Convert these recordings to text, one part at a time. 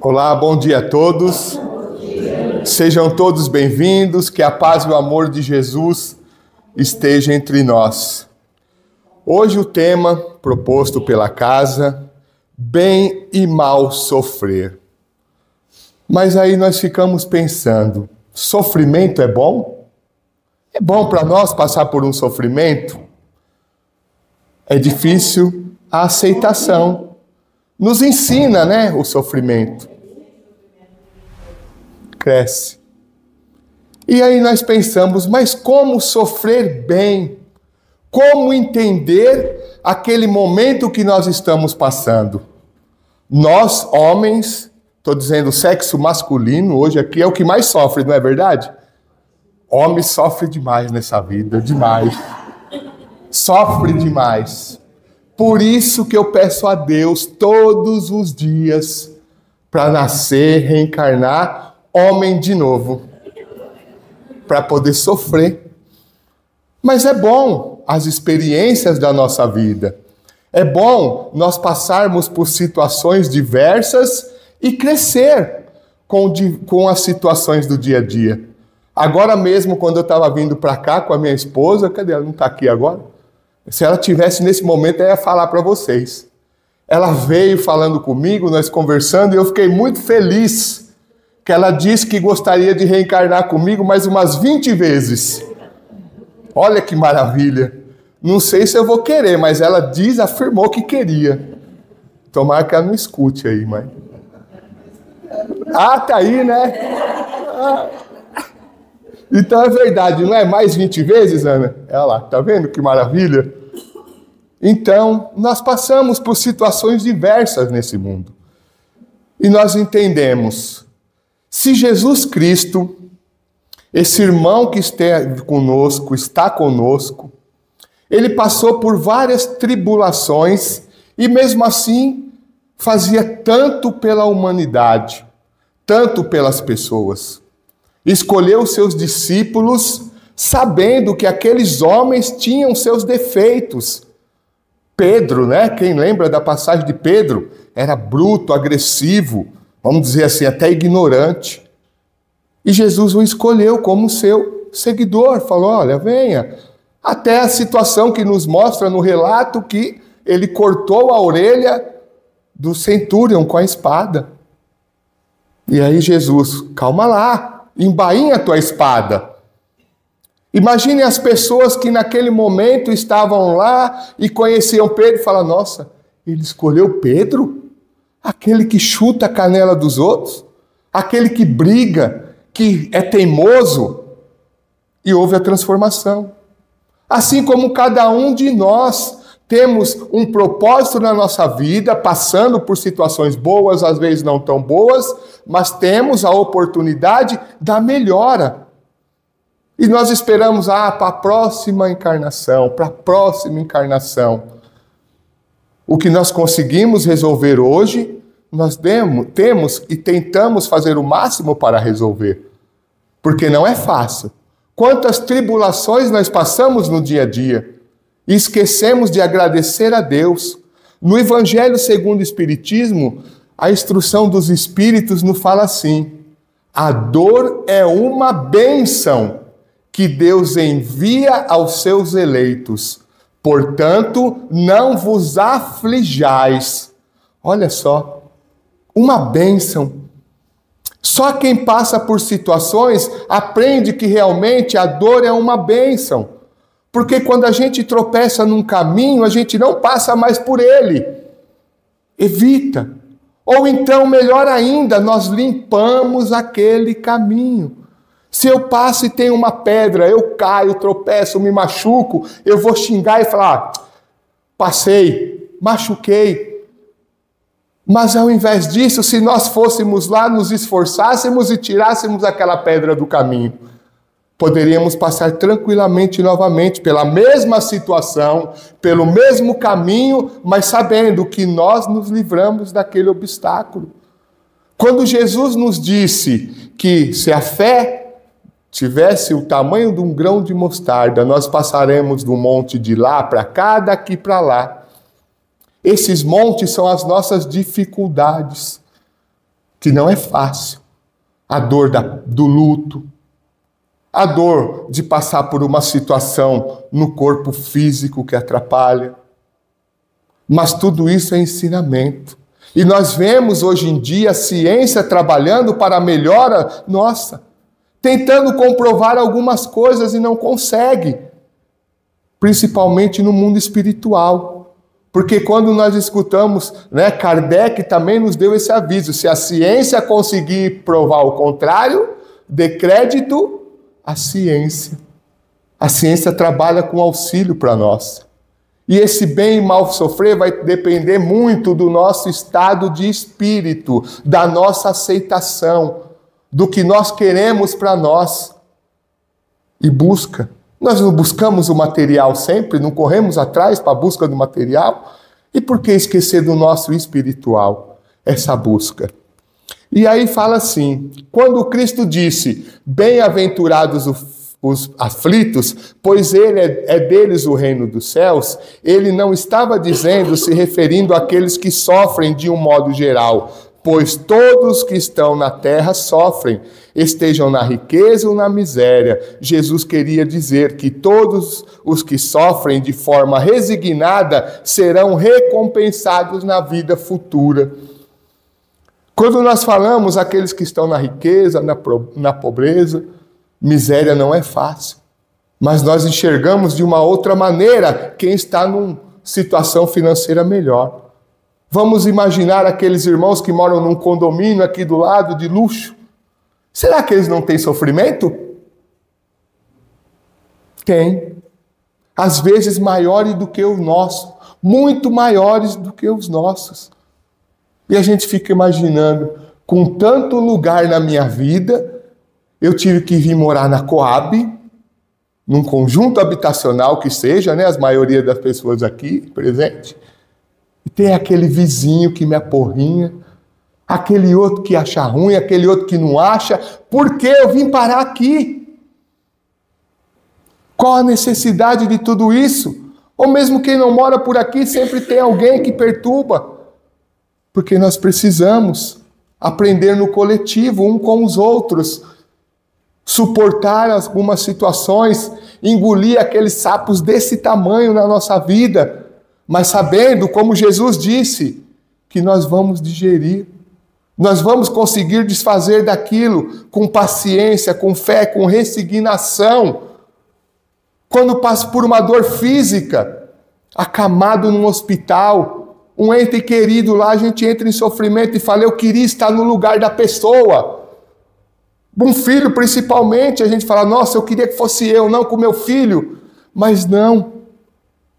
Olá, bom dia a todos. Sejam todos bem-vindos, que a paz e o amor de Jesus esteja entre nós. Hoje o tema proposto pela casa, bem e mal sofrer. Mas aí nós ficamos pensando, sofrimento é bom? É bom para nós passar por um sofrimento? É difícil a aceitação. Nos ensina, o sofrimento. Cresce. E aí nós pensamos, mas como sofrer bem? Como entender aquele momento que nós estamos passando? Nós, homens, estou dizendo sexo masculino, hoje aqui é o que mais sofre, não é verdade? Homem sofre demais nessa vida, demais. Sofre demais. Por isso que eu peço a Deus todos os dias para nascer, reencarnar, homem de novo, para poder sofrer. Mas é bom as experiências da nossa vida. É bom nós passarmos por situações diversas e crescer com as situações do dia a dia. Agora mesmo, quando eu estava vindo para cá com a minha esposa, cadê ela? Não está aqui agora? Se ela tivesse nesse momento, eu ia falar para vocês. Ela veio falando comigo, nós conversando, e eu fiquei muito feliz que ela disse que gostaria de reencarnar comigo mais umas 20 vezes. Olha que maravilha. Não sei se eu vou querer, mas ela afirmou que queria. Tomara que ela não escute aí, mãe. Ah, tá aí, né? Então é verdade, não é mais 20 vezes, Ana? Olha lá, tá vendo que maravilha? Então, nós passamos por situações diversas nesse mundo. E nós entendemos, se Jesus Cristo, esse irmão que está conosco, ele passou por várias tribulações e mesmo assim fazia tanto pela humanidade, tanto pelas pessoas. Escolheu os seus discípulos sabendo que aqueles homens tinham seus defeitos. Pedro, quem lembra da passagem de Pedro? Era bruto, agressivo, vamos dizer assim, até ignorante. E Jesus o escolheu como seu seguidor. Falou, olha, venha. Até a situação que nos mostra no relato que ele cortou a orelha do centurião com a espada. E aí Jesus, calma lá, embainha a tua espada. Imagine as pessoas que naquele momento estavam lá e conheciam Pedro e falam, nossa, ele escolheu Pedro? Aquele que chuta a canela dos outros? Aquele que briga, que é teimoso? E houve a transformação. Assim como cada um de nós temos um propósito na nossa vida, passando por situações boas, às vezes não tão boas, mas temos a oportunidade da melhora. E nós esperamos, para a próxima encarnação, para a próxima encarnação. O que nós conseguimos resolver hoje, nós temos e tentamos fazer o máximo para resolver. Porque não é fácil. Quantas tribulações nós passamos no dia a dia e esquecemos de agradecer a Deus. No Evangelho segundo o Espiritismo, a instrução dos Espíritos nos fala assim, a dor é uma bênção que Deus envia aos seus eleitos. Portanto, não vos aflijais. Olha só, uma bênção. Só quem passa por situações aprende que realmente a dor é uma bênção. Porque quando a gente tropeça num caminho, a gente não passa mais por ele. Evita. Ou então, melhor ainda, nós limpamos aquele caminho. Se eu passo e tem uma pedra, eu caio, tropeço, me machuco, eu vou xingar e falar, passei, machuquei. Mas ao invés disso, se nós fôssemos lá, nos esforçássemos e tirássemos aquela pedra do caminho, poderíamos passar tranquilamente novamente pela mesma situação, pelo mesmo caminho, mas sabendo que nós nos livramos daquele obstáculo. Quando Jesus nos disse que se a fé tivesse o tamanho de um grão de mostarda, nós passaremos do monte de lá para cá, daqui para lá. Esses montes são as nossas dificuldades. que não é fácil. A dor do luto, a dor de passar por uma situação no corpo físico que atrapalha. Mas tudo isso é ensinamento. E nós vemos hoje em dia a ciência trabalhando para a melhora nossa, tentando comprovar algumas coisas e não consegue, principalmente no mundo espiritual. Porque quando nós escutamos, Kardec também nos deu esse aviso: se a ciência conseguir provar o contrário, dê crédito à ciência. A ciência trabalha com auxílio para nós. E esse bem e mal sofrer vai depender muito do nosso estado de espírito, da nossa aceitação, do que nós queremos para nós. E busca. Nós não buscamos o material sempre, não corremos atrás para a busca do material. E por que esquecer do nosso espiritual, essa busca? E aí fala assim, quando Cristo disse, bem-aventurados os aflitos, pois é deles o reino dos céus, ele não estava dizendo, se referindo àqueles que sofrem de um modo geral, pois todos que estão na terra sofrem, estejam na riqueza ou na miséria. Jesus queria dizer que todos os que sofrem de forma resignada serão recompensados na vida futura. Quando nós falamos aqueles que estão na riqueza, na pobreza, miséria não é fácil, mas nós enxergamos de uma outra maneira quem está numa situação financeira melhor. Vamos imaginar aqueles irmãos que moram num condomínio aqui do lado de luxo. Será que eles não têm sofrimento? Tem. Às vezes maiores do que o nosso, muito maiores do que os nossos. E a gente fica imaginando, com tanto lugar na minha vida, eu tive que vir morar na Coab, num conjunto habitacional que seja, as maioria das pessoas aqui presentes. E tem aquele vizinho que me aporrinha, aquele outro que acha ruim, aquele outro que não acha. Por que eu vim parar aqui? Qual a necessidade de tudo isso? Ou mesmo quem não mora por aqui, sempre tem alguém que perturba. Porque nós precisamos aprender no coletivo, um com os outros, suportar algumas situações, engolir aqueles sapos desse tamanho na nossa vida, mas sabendo, como Jesus disse, que nós vamos digerir, nós vamos conseguir desfazer daquilo com paciência, com fé, com resignação. Quando passa por uma dor física, acamado num hospital, um ente querido lá, a gente entra em sofrimento e fala, eu queria estar no lugar da pessoa. Um filho, principalmente, a gente fala, nossa, eu queria que fosse eu, não com meu filho. Mas não,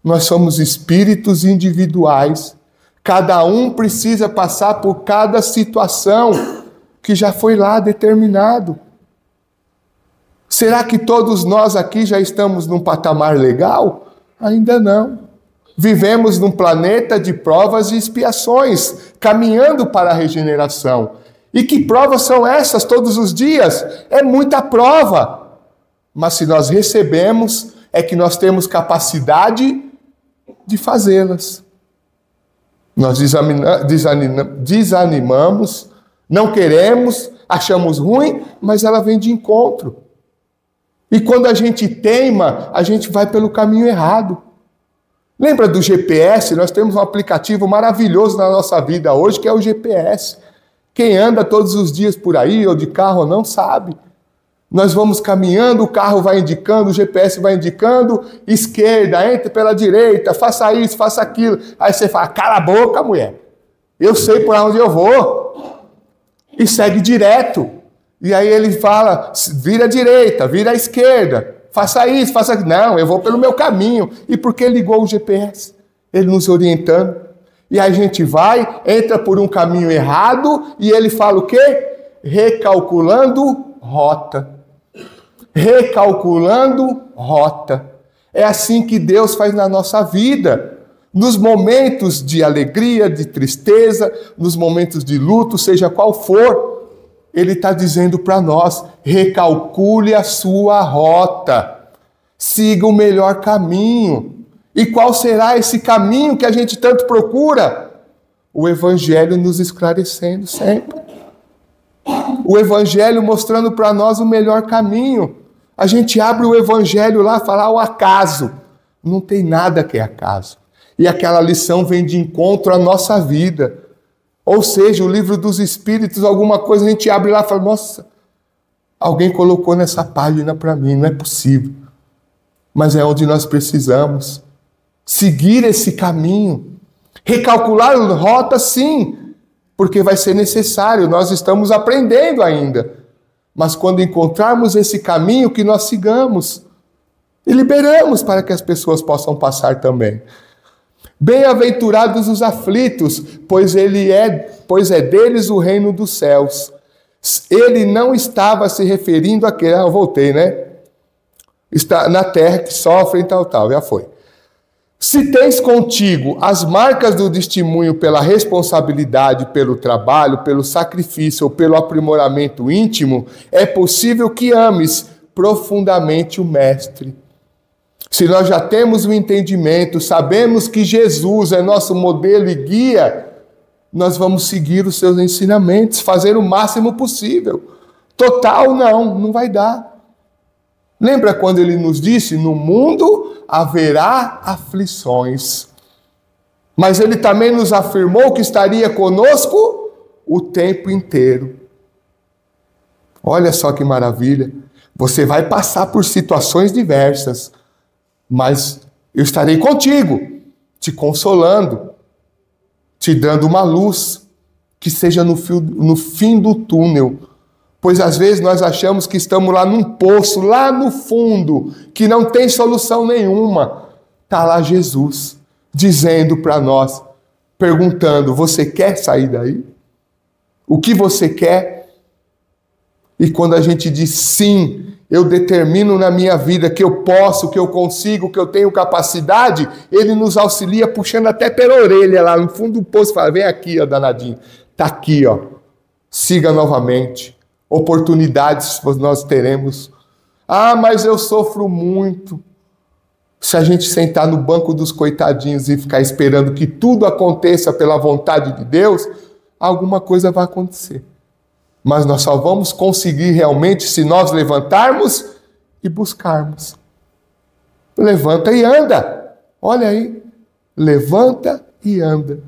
nós somos espíritos individuais. Cada um precisa passar por cada situação que já foi lá determinado. Será que todos nós aqui já estamos num patamar legal? Ainda não. Vivemos num planeta de provas e expiações, caminhando para a regeneração. E que provas são essas todos os dias? É muita prova. Mas se nós recebemos, é que nós temos capacidade de fazê-las. Nós desanimamos, não queremos, achamos ruim, mas ela vem de encontro. E quando a gente teima, a gente vai pelo caminho errado. Lembra do GPS? Nós temos um aplicativo maravilhoso na nossa vida hoje, que é o GPS. Quem anda todos os dias por aí, ou de carro, não sabe. Nós vamos caminhando, o carro vai indicando, o GPS vai indicando, esquerda, entre pela direita, faça isso, faça aquilo. Aí você fala, cala a boca, mulher. Eu sei por onde eu vou. E segue direto. E aí ele fala, vira à direita, vira à esquerda. Faça isso, faça aquilo. Não, eu vou pelo meu caminho. E por que ligou o GPS? Ele nos orientando. E aí a gente vai, entra por um caminho errado e ele fala o quê? Recalculando rota. Recalculando rota. É assim que Deus faz na nossa vida. Nos momentos de alegria, de tristeza, nos momentos de luto, seja qual for, Ele está dizendo para nós, recalcule a sua rota, siga o melhor caminho. E qual será esse caminho que a gente tanto procura? O Evangelho nos esclarecendo sempre. O Evangelho mostrando para nós o melhor caminho. A gente abre o Evangelho lá e fala, o acaso. Não tem nada que é acaso. E aquela lição vem de encontro à nossa vida. Ou seja, o livro dos Espíritos, alguma coisa a gente abre lá e fala, nossa, alguém colocou nessa página para mim, não é possível. Mas é onde nós precisamos seguir esse caminho. Recalcular rota, sim, porque vai ser necessário, nós estamos aprendendo ainda. Mas quando encontrarmos esse caminho, que nós sigamos e liberamos para que as pessoas possam passar também. Bem-aventurados os aflitos, pois é deles o reino dos céus. Ele não estava se referindo àquele, eu voltei, né? Está na terra que sofrem, tal, já foi. Se tens contigo as marcas do testemunho pela responsabilidade, pelo trabalho, pelo sacrifício ou pelo aprimoramento íntimo, é possível que ames profundamente o Mestre. Se nós já temos o entendimento, sabemos que Jesus é nosso modelo e guia, nós vamos seguir os seus ensinamentos, fazer o máximo possível. Total, não vai dar. Lembra quando ele nos disse, no mundo haverá aflições. Mas ele também nos afirmou que estaria conosco o tempo inteiro. Olha só que maravilha. Você vai passar por situações diversas, mas eu estarei contigo, te consolando, te dando uma luz, que seja no fim do túnel. Pois às vezes nós achamos que estamos lá num poço, lá no fundo, que não tem solução nenhuma. Está lá Jesus, dizendo para nós, perguntando, você quer sair daí? O que você quer? E quando a gente diz sim, eu determino na minha vida que eu posso, que eu consigo, que eu tenho capacidade, ele nos auxilia puxando até pela orelha lá no fundo do poço, fala, vem aqui, ó, danadinho, está aqui, ó, siga novamente. Oportunidades nós teremos. Ah, mas eu sofro muito. Se a gente sentar no banco dos coitadinhos e ficar esperando que tudo aconteça pela vontade de Deus, alguma coisa vai acontecer. Mas nós só vamos conseguir realmente se nós levantarmos e buscarmos. Levanta e anda. Olha aí. Levanta e anda.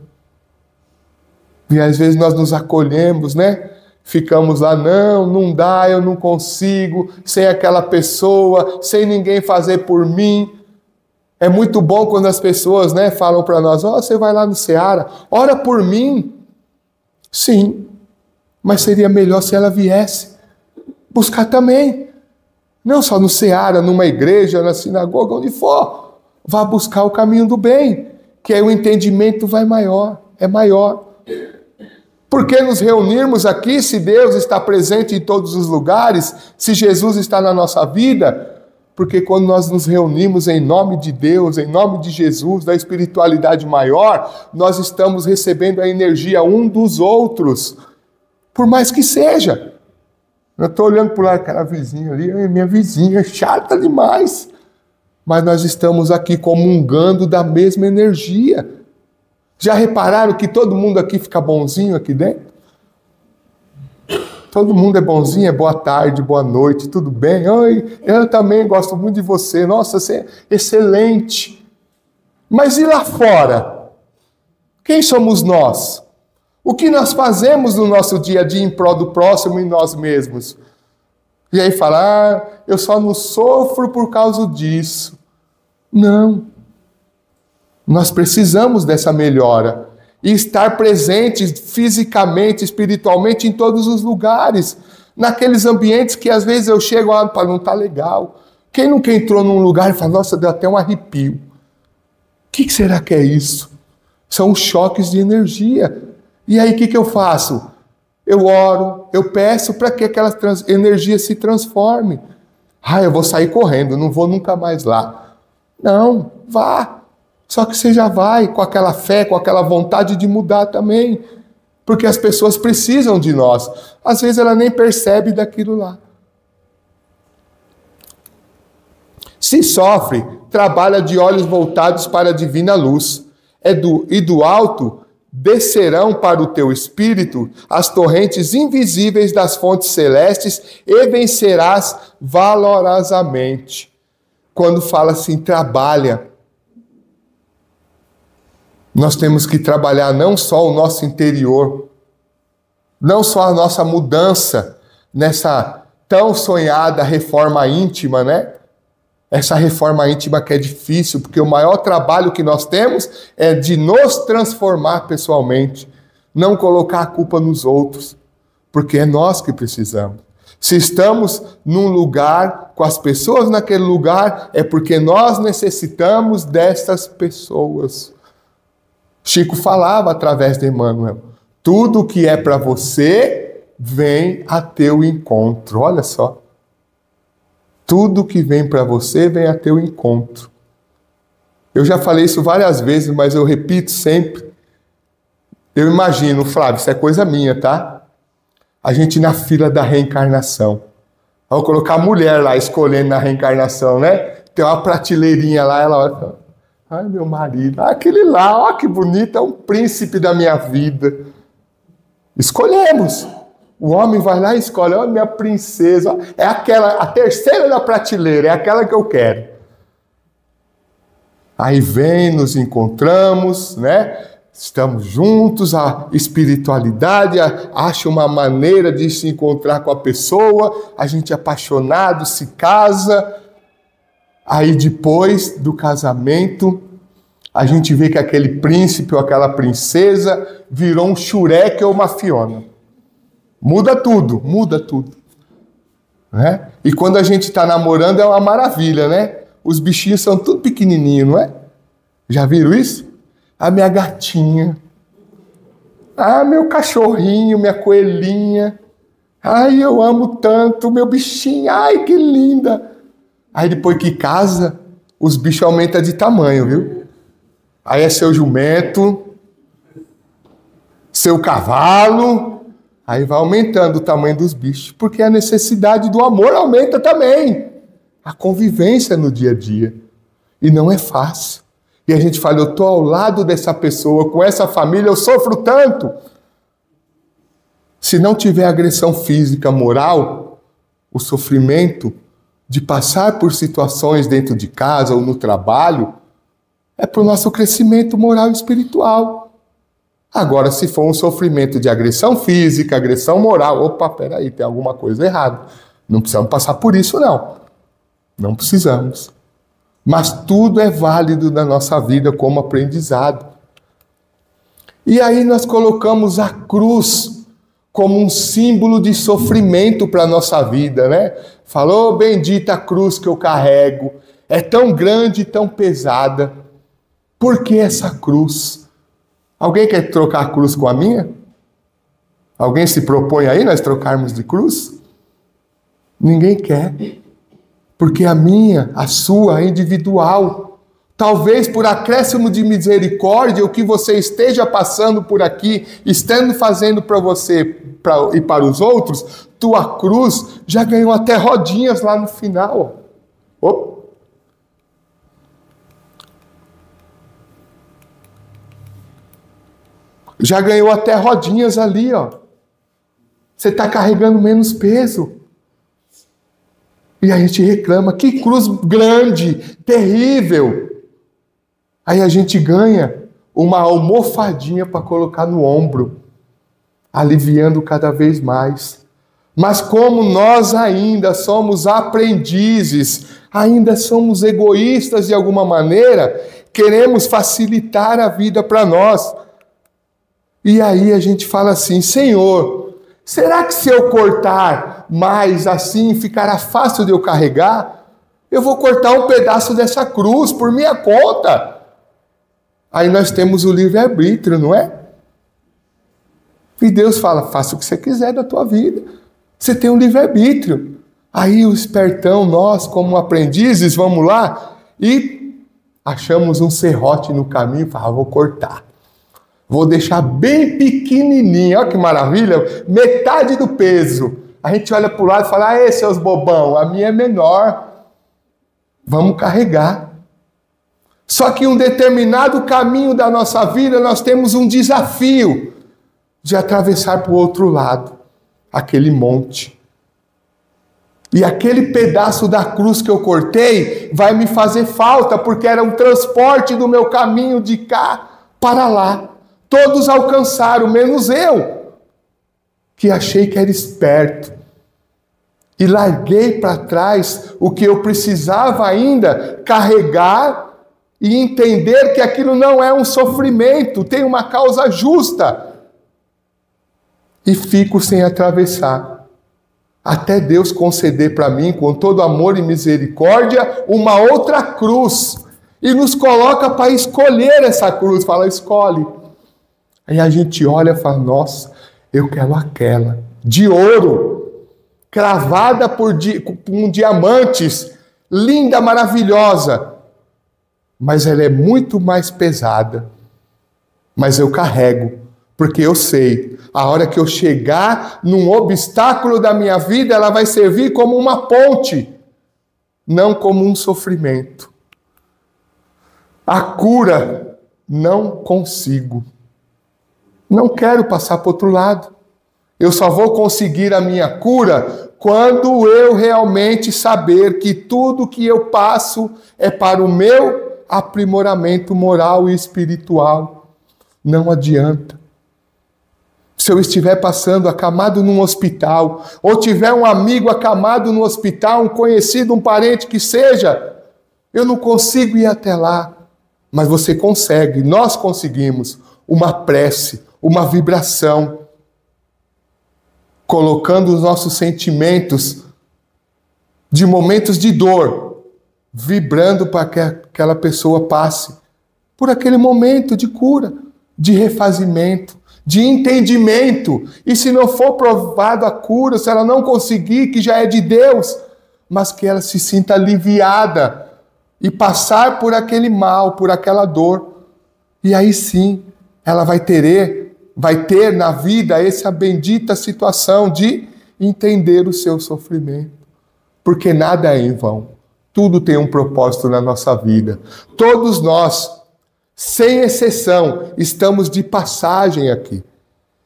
E às vezes nós nos acolhemos, né? Ficamos lá, não dá, eu não consigo, sem aquela pessoa, sem ninguém fazer por mim. É muito bom quando as pessoas, né, falam para nós, você vai lá no Seara, ora por mim. Sim, mas seria melhor se ela viesse buscar também. Não só no Seara, numa igreja, na sinagoga, onde for. Vá buscar o caminho do bem, que aí o entendimento é maior. Por que nos reunirmos aqui se Deus está presente em todos os lugares, se Jesus está na nossa vida? Porque quando nós nos reunimos em nome de Deus, em nome de Jesus, da espiritualidade maior, nós estamos recebendo a energia um dos outros, por mais que seja. Eu estou olhando para lá, aquela vizinha ali, minha vizinha, chata demais. Mas nós estamos aqui comungando da mesma energia. Já repararam que todo mundo aqui fica bonzinho aqui dentro? Todo mundo é bonzinho, é boa tarde, boa noite, tudo bem? Oi, eu também gosto muito de você. Nossa, você é excelente. Mas e lá fora? Quem somos nós? O que nós fazemos no nosso dia a dia em prol do próximo e nós mesmos? E aí falar, eu só não sofro por causa disso. Não. Nós precisamos dessa melhora e estar presentes fisicamente, espiritualmente em todos os lugares, naqueles ambientes que às vezes eu chego lá para não estar legal. Quem nunca entrou num lugar e fala, nossa, deu até um arrepio. O que será que é isso? São os choques de energia. E aí o que eu faço? Eu oro, eu peço para que aquela energia se transforme. Eu vou sair correndo, não vou nunca mais lá. Não, vá. Só que você já vai com aquela fé, com aquela vontade de mudar também. Porque as pessoas precisam de nós. Às vezes ela nem percebe daquilo lá. Se sofre, trabalha de olhos voltados para a divina luz. E do alto, descerão para o teu espírito as torrentes invisíveis das fontes celestes e vencerás valorosamente. Quando fala assim, trabalha, nós temos que trabalhar não só o nosso interior, não só a nossa mudança nessa tão sonhada reforma íntima, né? Essa reforma íntima que é difícil, porque o maior trabalho que nós temos é de nos transformar pessoalmente, não colocar a culpa nos outros, porque é nós que precisamos. Se estamos num lugar, com as pessoas naquele lugar, é porque nós necessitamos dessas pessoas. Chico falava através de Emmanuel, tudo que é para você vem a teu encontro. Olha só. Tudo que vem para você vem a teu encontro. Eu já falei isso várias vezes, mas eu repito sempre. Eu imagino, Flávio, isso é coisa minha, tá? A gente na fila da reencarnação. Vamos colocar a mulher lá escolhendo na reencarnação, né? Tem uma prateleirinha lá, ela olha e fala, ai, meu marido, aquele lá, ó que bonito, é um príncipe da minha vida. Escolhemos. O homem vai lá e escolhe, ó, minha princesa, ó, é aquela, a terceira da prateleira, é aquela que eu quero. Aí vem, nos encontramos, né? Estamos juntos, a espiritualidade acha uma maneira de se encontrar com a pessoa, a gente é apaixonado, se casa. Aí depois do casamento, a gente vê que aquele príncipe ou aquela princesa virou um xureque ou uma Fiona. Muda tudo, né? E quando a gente está namorando é uma maravilha, né? Os bichinhos são tudo pequenininhos, não é? Já viram isso? A minha gatinha. Ah, meu cachorrinho, minha coelhinha. Ai, eu amo tanto, meu bichinho. Ai, que linda. Aí depois que casa, os bichos aumentam de tamanho, viu? Aí é seu jumento, seu cavalo. Aí vai aumentando o tamanho dos bichos, porque a necessidade do amor aumenta também. A convivência no dia a dia. E não é fácil. E a gente fala, eu estou ao lado dessa pessoa, com essa família, eu sofro tanto. Se não tiver agressão física, moral, o sofrimento de passar por situações dentro de casa ou no trabalho, é para o nosso crescimento moral e espiritual. Agora, se for um sofrimento de agressão física, agressão moral, opa, peraí, tem alguma coisa errada. Não precisamos passar por isso, não. Não precisamos. Mas tudo é válido na nossa vida como aprendizado. E aí nós colocamos a cruz como um símbolo de sofrimento para a nossa vida, né? Falou, bendita cruz que eu carrego, é tão grande e tão pesada. Por que essa cruz? Alguém quer trocar a cruz com a minha? Alguém se propõe aí nós trocarmos de cruz? Ninguém quer. Porque a minha, a sua, é individual. Talvez por acréscimo de misericórdia, o que você esteja passando por aqui, estando fazendo para você e para os outros, tua cruz já ganhou até rodinhas lá no final. Opa. Já ganhou até rodinhas ali, ó. Você está carregando menos peso. E a gente reclama, que cruz grande, terrível. Aí a gente ganha uma almofadinha para colocar no ombro, aliviando cada vez mais. Mas como nós ainda somos aprendizes, ainda somos egoístas de alguma maneira, queremos facilitar a vida para nós. E aí a gente fala assim, Senhor, será que se eu cortar mais assim ficará fácil de eu carregar? Eu vou cortar um pedaço dessa cruz por minha conta. Aí nós temos o livre-arbítrio, não é? E Deus fala, faça o que você quiser da tua vida. Você tem um livre-arbítrio. Aí o espertão, nós como aprendizes, vamos lá e achamos um serrote no caminho e falamos, vou cortar. Vou deixar bem pequenininho, olha que maravilha, metade do peso. A gente olha para o lado e fala, ei, seus bobão, a minha é menor. Vamos carregar. Só que em um determinado caminho da nossa vida, nós temos um desafio de atravessar para o outro lado, aquele monte. E aquele pedaço da cruz que eu cortei vai me fazer falta, porque era um transporte do meu caminho de cá para lá. Todos alcançaram, menos eu, que achei que era esperto. E larguei para trás o que eu precisava ainda carregar e entender que aquilo não é um sofrimento, tem uma causa justa. E fico sem atravessar. Até Deus conceder para mim, com todo amor e misericórdia, uma outra cruz. E nos coloca para escolher essa cruz. Fala, escolhe. Aí a gente olha e fala, nossa, eu quero aquela. De ouro, cravada por diamantes, linda, maravilhosa. Mas ela é muito mais pesada. Mas eu carrego, porque eu sei, a hora que eu chegar num obstáculo da minha vida, ela vai servir como uma ponte, não como um sofrimento. A cura, não consigo. Não quero passar para o outro lado. Eu só vou conseguir a minha cura quando eu realmente saber que tudo que eu passo é para o meu aprimoramento moral e espiritual. Não adianta. Se eu estiver passando acamado num hospital, ou tiver um amigo acamado no hospital, um conhecido, um parente que seja, eu não consigo ir até lá. Mas você consegue, nós conseguimos uma prece, uma vibração, colocando os nossos sentimentos de momentos de dor, vibrando para que aquela pessoa passe por aquele momento de cura, de refazimento, de entendimento. E se não for provado a cura, se ela não conseguir, que já é de Deus, mas que ela se sinta aliviada e passar por aquele mal, por aquela dor. E aí sim, ela vai ter na vida essa bendita situação de entender o seu sofrimento. Porque nada é em vão. Tudo tem um propósito na nossa vida. Todos nós, sem exceção, estamos de passagem aqui.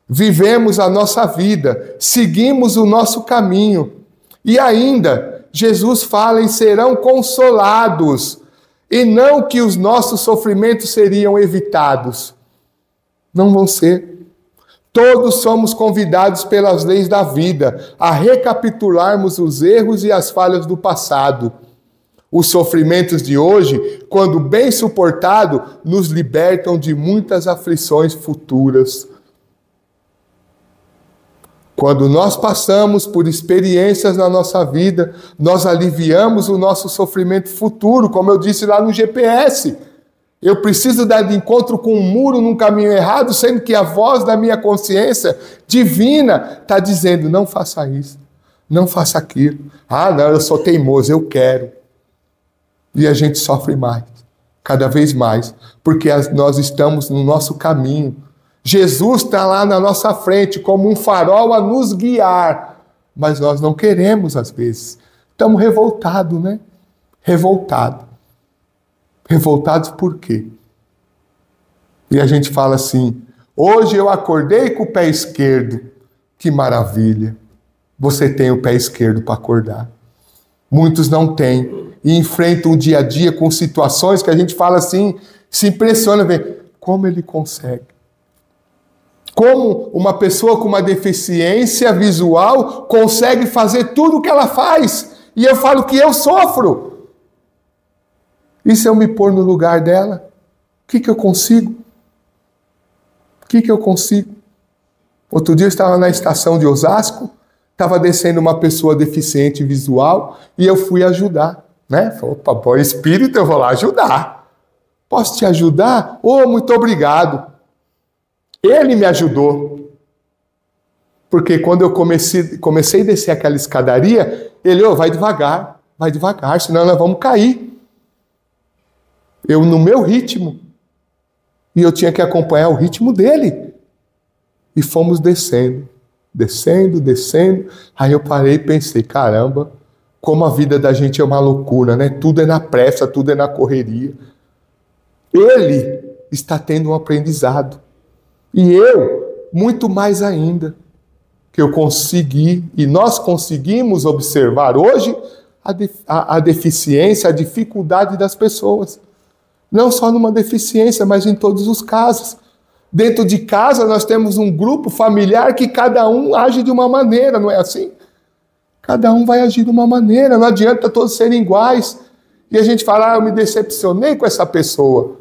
Vivemos a nossa vida, seguimos o nosso caminho. E ainda, Jesus fala em serão consolados, e não que os nossos sofrimentos seriam evitados. Não vão ser. Todos somos convidados pelas leis da vida a recapitularmos os erros e as falhas do passado. Os sofrimentos de hoje, quando bem suportados, nos libertam de muitas aflições futuras. Quando nós passamos por experiências na nossa vida, nós aliviamos o nosso sofrimento futuro, como eu disse lá no GPS. Eu preciso dar de encontro com um muro num caminho errado, sendo que a voz da minha consciência divina está dizendo, não faça isso, não faça aquilo. Ah, não, eu sou teimoso, eu quero. E a gente sofre mais, cada vez mais, porque nós estamos no nosso caminho. Jesus está lá na nossa frente como um farol a nos guiar, mas nós não queremos às vezes. Estamos revoltados, né? Revoltados. Revoltados por quê? E a gente fala assim, hoje eu acordei com o pé esquerdo. Que maravilha. Você tem o pé esquerdo para acordar. Muitos não têm. E enfrentam o dia a dia com situações que a gente fala assim, se impressiona, ver como ele consegue. Como uma pessoa com uma deficiência visual consegue fazer tudo o que ela faz. E eu falo que eu sofro. E se eu me pôr no lugar dela? O que eu consigo? O que eu consigo? Outro dia eu estava na estação de Osasco, estava descendo uma pessoa deficiente visual e eu fui ajudar. Né? Falei, opa, bom espírito, eu vou lá ajudar. Posso te ajudar? Oh, muito obrigado. Ele me ajudou. Porque quando eu comecei a descer aquela escadaria, ele, vai devagar, senão nós vamos cair. Eu no meu ritmo. E eu tinha que acompanhar o ritmo dele. E fomos descendo. Aí eu parei e pensei, caramba, como a vida da gente é uma loucura, né? Tudo é na pressa, tudo é na correria. Ele está tendo um aprendizado. E eu, muito mais ainda, que eu consegui, e nós conseguimos observar hoje a deficiência, a dificuldade das pessoas. Não só numa deficiência, mas em todos os casos. Dentro de casa nós temos um grupo familiar que cada um age de uma maneira, não é assim? Cada um vai agir de uma maneira, não adianta todos serem iguais. E a gente fala, eu me decepcionei com essa pessoa,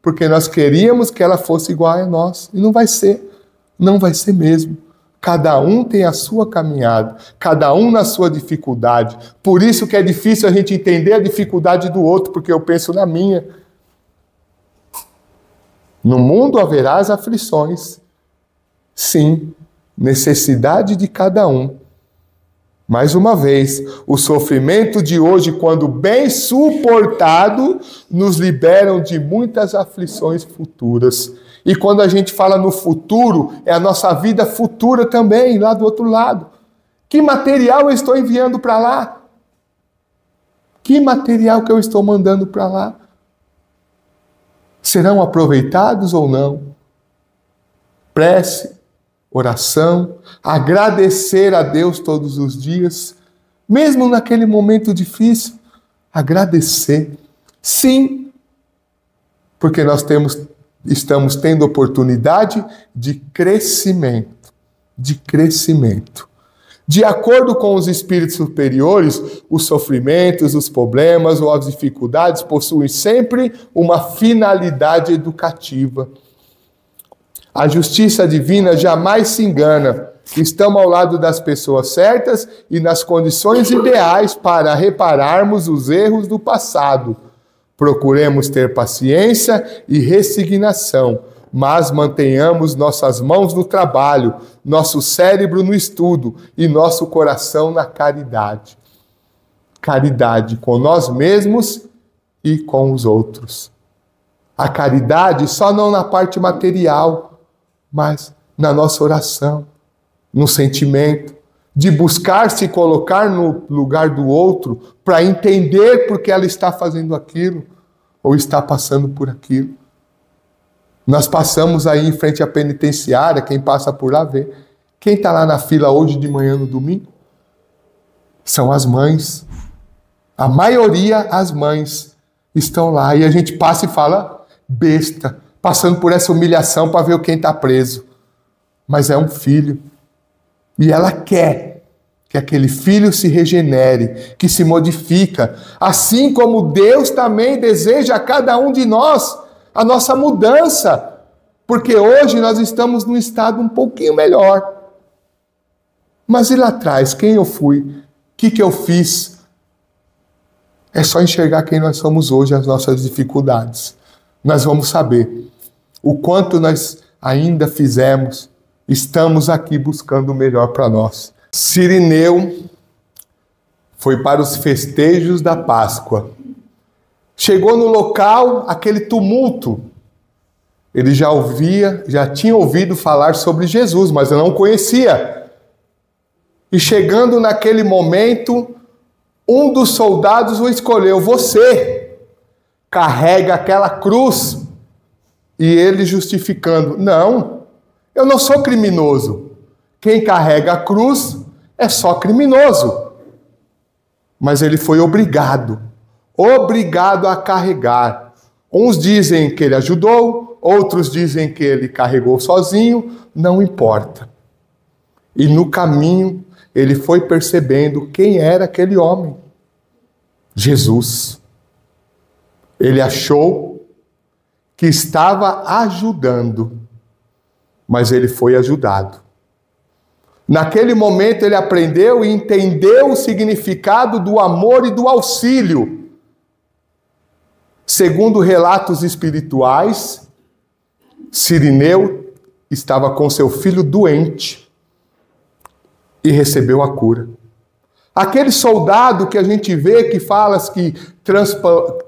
porque nós queríamos que ela fosse igual a nós. E não vai ser, não vai ser mesmo. Cada um tem a sua caminhada, cada um na sua dificuldade. Por isso que é difícil a gente entender a dificuldade do outro, porque eu penso na minha. No mundo haverá as aflições. Sim, necessidade de cada um. Mais uma vez, o sofrimento de hoje, quando bem suportado, nos liberam de muitas aflições futuras. E quando a gente fala no futuro, é a nossa vida futura também, lá do outro lado. Que material eu estou enviando para lá? Que material que eu estou mandando para lá? Serão aproveitados ou não? Prece, oração, agradecer a Deus todos os dias, mesmo naquele momento difícil, agradecer. Sim, porque nós estamos tendo oportunidade de crescimento, De acordo com os espíritos superiores, os sofrimentos, os problemas ou as dificuldades possuem sempre uma finalidade educativa. A justiça divina jamais se engana. Estamos ao lado das pessoas certas e nas condições ideais para repararmos os erros do passado. Procuremos ter paciência e resignação, mas mantenhamos nossas mãos no trabalho, nosso cérebro no estudo e nosso coração na caridade. Caridade com nós mesmos e com os outros. A caridade só não na parte material, mas na nossa oração, no sentimento, de buscar se colocar no lugar do outro para entender por que ela está fazendo aquilo ou está passando por aquilo. Nós passamos aí em frente à penitenciária, quem passa por lá vê. Quem está lá na fila hoje de manhã no domingo? São as mães. A maioria, as mães, estão lá. E a gente passa e fala, besta, passando por essa humilhação para ver quem está preso. Mas é um filho. E ela quer que aquele filho se regenere, que se modifica. Assim como Deus também deseja a cada um de nós a nossa mudança. Porque hoje nós estamos num estado um pouquinho melhor. Mas e lá atrás? Quem eu fui? O que eu fiz? É só enxergar quem nós somos hoje, as nossas dificuldades. Nós vamos saber o quanto nós ainda fizemos. Estamos aqui buscando o melhor para nós. Cirineu foi para os festejos da Páscoa. Chegou no local, aquele tumulto. Ele já tinha ouvido falar sobre Jesus, mas eu não conhecia. E chegando naquele momento, um dos soldados o escolheu. Você carrega aquela cruz. E ele justificando, não, eu não sou criminoso. Quem carrega a cruz é só criminoso. Mas ele foi obrigado a carregar. Uns dizem que ele ajudou, outros dizem que ele carregou sozinho, não importa. E no caminho ele foi percebendo quem era aquele homem. Jesus. Ele achou que estava ajudando, mas ele foi ajudado. Naquele momento ele aprendeu e entendeu o significado do amor e do auxílio. Segundo relatos espirituais, Cirineu estava com seu filho doente e recebeu a cura. Aquele soldado que a gente vê que fala que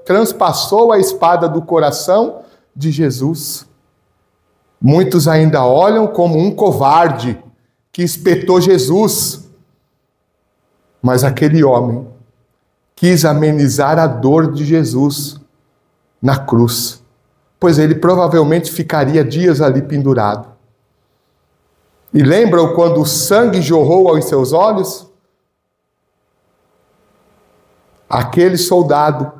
transpassou a espada do coração de Jesus. Muitos ainda olham como um covarde que espetou Jesus. Mas aquele homem quis amenizar a dor de Jesus na cruz. pois ele provavelmente ficaria dias ali pendurado. E lembram quando o sangue jorrou aos seus olhos? Aquele soldado,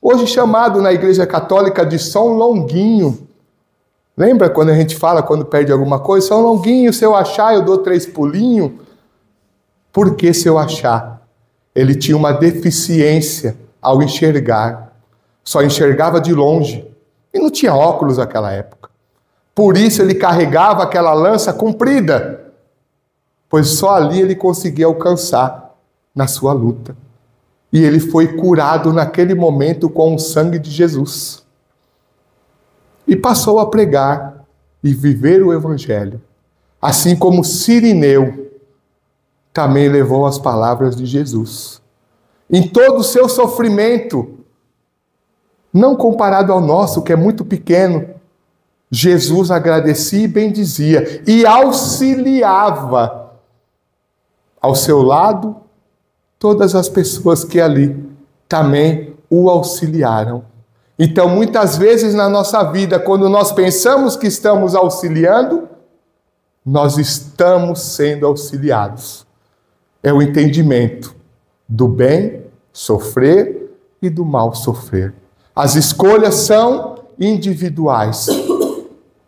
hoje chamado na Igreja Católica de São Longuinho. Lembra quando a gente fala, quando perde alguma coisa? São Longuinho, se eu achar, eu dou 3 pulinhos. Por que se eu achar? Ele tinha uma deficiência ao enxergar. Só enxergava de longe. E não tinha óculos naquela época. Por isso ele carregava aquela lança comprida. Pois só ali ele conseguia alcançar na sua luta. E ele foi curado naquele momento com o sangue de Jesus. E passou a pregar e viver o Evangelho. Assim como Cirineu também levou as palavras de Jesus. Em todo o seu sofrimento, não comparado ao nosso, que é muito pequeno, Jesus agradecia e bendizia e auxiliava ao seu lado todas as pessoas que ali também o auxiliaram. Então, muitas vezes na nossa vida, quando nós pensamos que estamos auxiliando, nós estamos sendo auxiliados. É o entendimento do bem sofrer e do mal sofrer. As escolhas são individuais,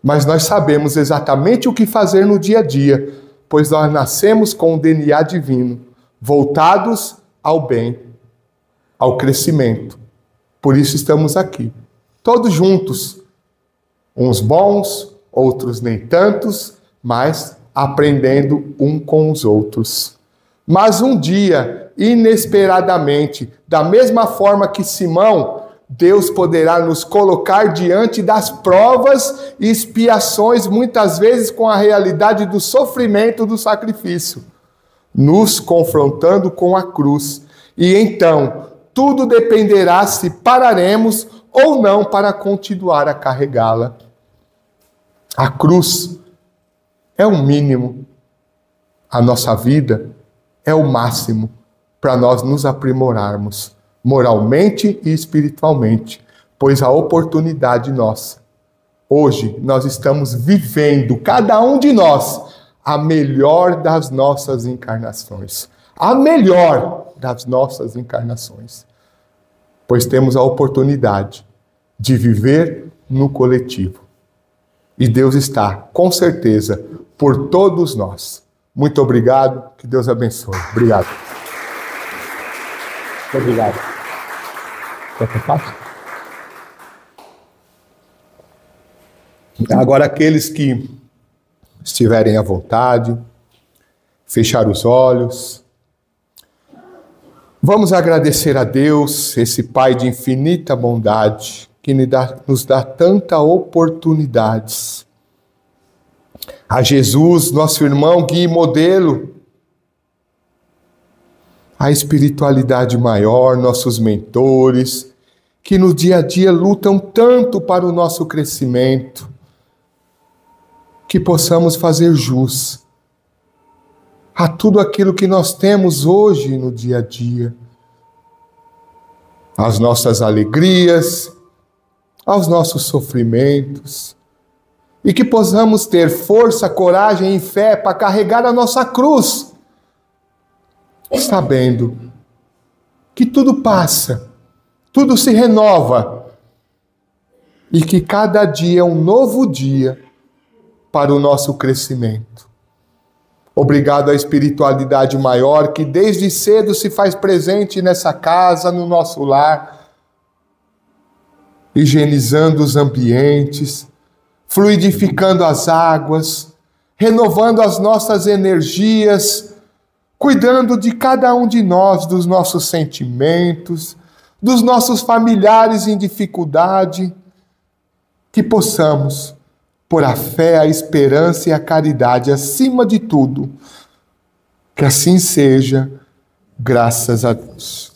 mas nós sabemos exatamente o que fazer no dia a dia, pois nós nascemos com o DNA divino, voltados ao bem, ao crescimento. Por isso estamos aqui, todos juntos, uns bons, outros nem tantos, mas aprendendo um com os outros. Mas um dia, inesperadamente, da mesma forma que Simão, Deus poderá nos colocar diante das provas e expiações, muitas vezes com a realidade do sofrimento do sacrifício, nos confrontando com a cruz. E então, tudo dependerá se pararemos ou não para continuar a carregá-la. A cruz é o mínimo. A nossa vida é o máximo para nós nos aprimorarmos moralmente e espiritualmente, pois a oportunidade nossa. Hoje nós estamos vivendo, cada um de nós, a melhor das nossas encarnações. A melhor das nossas encarnações. Pois temos a oportunidade de viver no coletivo. E Deus está, com certeza, por todos nós. Muito obrigado, que Deus abençoe. Obrigado. Muito obrigado. Agora, aqueles que estiverem à vontade, fechar os olhos. Vamos agradecer a Deus, esse Pai de infinita bondade, que nos dá tantas oportunidades. A Jesus, nosso irmão, guia e modelo. A espiritualidade maior, nossos mentores, que no dia a dia lutam tanto para o nosso crescimento, que possamos fazer jus a tudo aquilo que nós temos hoje no dia a dia, às nossas alegrias, aos nossos sofrimentos, e que possamos ter força, coragem e fé para carregar a nossa cruz, sabendo que tudo passa, tudo se renova, e que cada dia é um novo dia para o nosso crescimento. Obrigado à espiritualidade maior que desde cedo se faz presente nessa casa, no nosso lar, higienizando os ambientes, fluidificando as águas, renovando as nossas energias, cuidando de cada um de nós, dos nossos sentimentos, dos nossos familiares em dificuldade, que possamos por a fé, a esperança e a caridade acima de tudo. Que assim seja, graças a Deus.